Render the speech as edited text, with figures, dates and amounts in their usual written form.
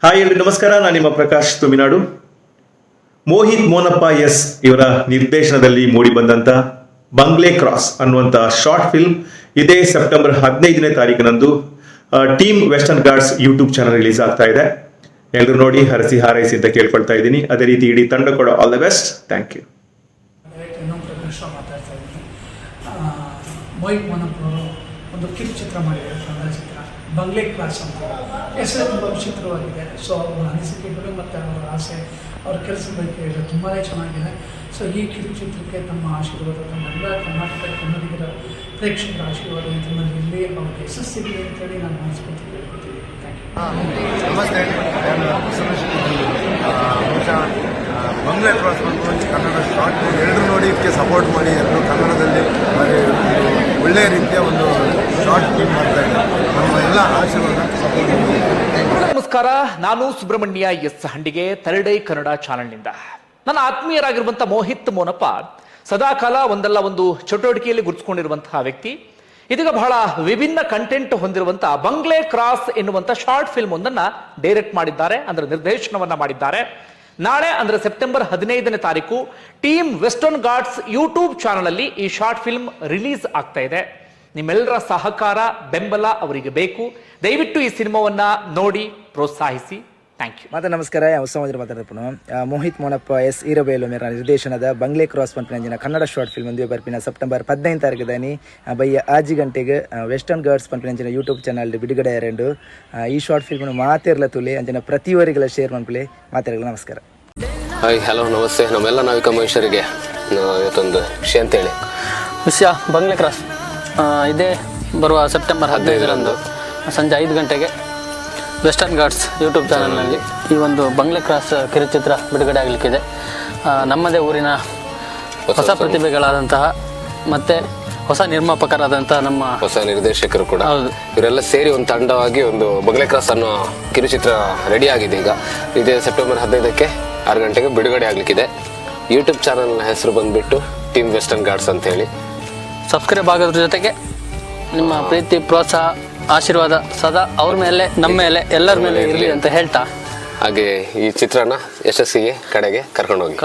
Hi ಎಲ್ರಿ ನಮಸ್ಕಾರ, ನಾನು ನಿಮ್ಮ ಪ್ರಕಾಶ್ ತುಮಿನಾಡು. ಮೋಹಿತ್ ಮೋನಪ್ಪ ಎಸ್ ಇವರ ನಿರ್ದೇಶನದಲ್ಲಿ ಮೂಡಿ ಬಂದಂತ ಬಂಗ್ಲೆ ಕ್ರಾಸ್ ಅನ್ನುವಂತ ಶಾರ್ಟ್ ಫಿಲ್ಮ್ ಇದೇ ಸೆಪ್ಟೆಂಬರ್ 15ನೇ ತಾರೀಕಿನಂದು team western guards YouTube channel release ಆಗ್ತಾ ಇದೆ. ಎಲ್ಲರೂ ನೋಡಿ ಹರಸಿ ಹಾರೈಸಿ ಅಂತ ಕೇಳ್ಕೊಳ್ತಾ ಇದ್ದೀನಿ. ಅದೇ ರೀತಿ ಇಡೀ ತಂಡ ಕೂಡ all the best. Thank you. Mohit Monappa ಅವರು ಒಂದು ಕಿರುಚಿತ್ರ ಮಾಡಿದ್ದಾರೆ, ಕನ್ನಡ ಚಿತ್ರ ಬಂಗ್ಲೆ ಕ್ಲಾಸ್ ಅಂತ. ಹೆಸರು ತುಂಬ ವಿಚಿತ್ರವಾಗಿದೆ. ಸೊ ಅವರ ಅನಿಸಿಕೆಗಳು ಮತ್ತು ಅವರ ಆಸೆ, ಅವ್ರ ಕೆಲಸದ ಬಗ್ಗೆ ತುಂಬಾ ಚೆನ್ನಾಗಿದೆ. ಸೊ ಈ ಕಿರುಚಿತ್ರಕ್ಕೆ ತಮ್ಮ ಆಶೀರ್ವಾದ, ತಮ್ಮೆಲ್ಲ ಕರ್ನಾಟಕದ ಕನ್ನಡಿಗರ ಪ್ರೇಕ್ಷಕರ ಆಶೀರ್ವಾದ ಇದರಲ್ಲಿ ಅವ್ರಿಗೆ ಯಶಸ್ಸು ಸಿಗಲಿ ಅಂತೇಳಿ ನಾನು ಅನಿಸ್ಕೊಳ್ತೀನಿ. ನಮಸ್ತೆ, ಬಂಗ್ಲೆ ಕ್ರಾಸ್ ಬಂದು ಕನ್ನಡ ಶಾರ್ಟ್ ಎಲ್ಲರೂ ನೋಡಿ ಇದಕ್ಕೆ ಸಪೋರ್ಟ್ ಮಾಡಿ, ಎಲ್ಲರೂ ಕನ್ನಡದಲ್ಲಿ ಒಳ್ಳೆಯ ರೀತಿಯ ಒಂದು ಶಾರ್ಟ್ ಫಿಲ್ಮ್ ಮಾಡ್ತಾ ಇದ್ದಾರೆ. ನಮ್ಮ ಎಲ್ಲ ಆಶೀರ್ವಾದ ಸಪೋರ್ಟ್ ಮಾಡಿ. ನಮಸ್ಕಾರ, ನಾನು Subrahmanya S Handige, third eye Kannada ಚಾನೆಲ್ನಿಂದ. ನನ್ನ ಆತ್ಮೀಯರಾಗಿರುವಂಥ ಮೋಹಿತ್ ಮೋನಪ್ಪ ಸದಾಕಾಲ ಒಂದಲ್ಲ ಒಂದು ಚಟುವಟಿಕೆಯಲ್ಲಿ ಗುರುತಿಸಿಕೊಂಡಿರುವಂತಹ ವ್ಯಕ್ತಿ. ಇದೀಗ ಬಹಳ ವಿಭಿನ್ನ ಕಂಟೆಂಟ್ ಹೊಂದಿರುವಂತಹ ಬಂಗ್ಲೆ ಕ್ರಾಸ್ ಎನ್ನುವಂಥ ಶಾರ್ಟ್ ಫಿಲ್ಮ್ ಒಂದನ್ನ ಡೈರೆಕ್ಟ್ ಮಾಡಿದ್ದಾರೆ, ಅಂದ್ರೆ ನಿರ್ದೇಶನವನ್ನ ಮಾಡಿದ್ದಾರೆ. ನಾಳೆ ಅಂದ್ರೆ ಸೆಪ್ಟೆಂಬರ್ 15ನೇ ತಾರೀಕು team western guards YouTube channel ಅಲ್ಲಿ ಈ ಶಾರ್ಟ್ ಫಿಲ್ಮ್ ರಿಲೀಸ್ ಆಗ್ತಾ ಇದೆ. ನಿಮ್ಮೆಲ್ಲರ ಸಹಕಾರ, ಬೆಂಬಲ ಅವರಿಗೆ ಬೇಕು. ದಯವಿಟ್ಟು ಈ ಸಿನಿಮಾವನ್ನ ನೋಡಿ ಪ್ರೋತ್ಸಾಹಿಸಿ. Thank you. ನಮಸ್ಕಾರ, ಮಾತಾಡಪ್ಪನು ಮೋಹಿತ್ ಮೋನಪ್ಪ ಎಸ್ ಈರಬೇಲು ಮೇರ ನಿರ್ದೇಶನದ ಬಂಗ್ಲೆ ಕ್ರಾಸ್ ಪಂಪಿನ ಕನ್ನಡ ಶಾರ್ಟ್ ಫಿಲ್ಮ್ ಒಂದು ಬರ್ಪಿನ ಸೆಪ್ಟೆಂಬರ್ 15 ತಾರೀಕದಾನಿ ಬಯ್ಯ 6 ಗಂಟೆಗೆ ವೆಸ್ಟರ್ನ್ ಗಾರ್ಡ್ಸ್ ಪಂಪಿನ ಯೂಟ್ಯೂಬ್ ಚಾನಲ್ ಬಿಡುಗಡೆ ಎರಡು. ಈ ಶಾರ್ಟ್ ಫಿಲ್ಮ್ ಮಾತೇರ್ಲ ತುಲೆ ಅಂಚಿನ ಪ್ರತಿವರಿಗಳ ಶೇರ್ ಮನ್ಪಲೆ ಮಾತಾಡಲು ನಮಸ್ಕಾರ. ಹಾಯ್, ಹಲೋ, ನಮಸ್ತೆ. ನಮ್ಮೆಲ್ಲ ನಾವಿಕ ಮಹೇಶ್ವರಿಗೆ ಇವತ್ತೊಂದು ವಿಷಯ ಅಂತೇಳಿ ವಿಷಯ ಬಂಗ್ಲೆ ಕ್ರಾಸ್ ಇದೇ ಬರುವ ಸೆಪ್ಟೆಂಬರ್ 15ರಂದು ಸಂಜೆ 5 ಗಂಟೆಗೆ ವೆಸ್ಟರ್ನ್ ಗಾರ್ಡ್ಸ್ ಯೂಟ್ಯೂಬ್ ಚಾನಲ್ನಲ್ಲಿ ಈ ಒಂದು ಬಂಗ್ಲೆ ಕ್ರಾಸ್ ಕಿರುಚಿತ್ರ ಬಿಡುಗಡೆ ಆಗಲಿಕ್ಕಿದೆ. ನಮ್ಮದೇ ಊರಿನ ಹೊಸ ಪ್ರತಿಭೆಗಳಾದಂತಹ ಮತ್ತು ಹೊಸ ನಿರ್ಮಾಪಕರಾದಂತಹ ನಮ್ಮ ಹೊಸ ನಿರ್ದೇಶಕರು ಕೂಡ, ಹೌದು, ಇವರೆಲ್ಲ ಸೇರಿ ಒಂದು ತಂಡವಾಗಿ ಒಂದು ಬಂಗ್ಲೆ ಕ್ರಾಸ್ ಅನ್ನೋ ಕಿರುಚಿತ್ರ ರೆಡಿ ಆಗಿದೆ. ಈಗ ಇದೇ ಸೆಪ್ಟೆಂಬರ್ 15ಕ್ಕೆ 6 ಗಂಟೆಗೆ ಬಿಡುಗಡೆ ಆಗಲಿಕ್ಕಿದೆ. ಯೂಟ್ಯೂಬ್ ಚಾನಲ್ನ ಹೆಸರು ಬಂದುಬಿಟ್ಟು ಟೀಮ್ ವೆಸ್ಟರ್ನ್ ಗಾರ್ಡ್ಸ್ ಅಂತ ಹೇಳಿ. ಸಬ್ಸ್ಕ್ರೈಬ್ ಆಗೋದ್ರ ಜೊತೆಗೆ ನಿಮ್ಮ ಪ್ರೀತಿ, ಪ್ರೋತ್ಸಾಹ, ಆಶೀರ್ವಾದ ಸದಾ ಅವ್ರ ಮೇಲೆ, ನಮ್ಮ ಮೇಲೆ, ಎಲ್ಲರ ಮೇಲೆ ಇರಲಿ ಅಂತ ಹೇಳ್ತಾ ಹಾಗೆ ಈ ಚಿತ್ರನ ಯಶಸ್ಸಿಗೆ ಕಡೆಗೆ ಕರ್ಕೊಂಡೋಗಿ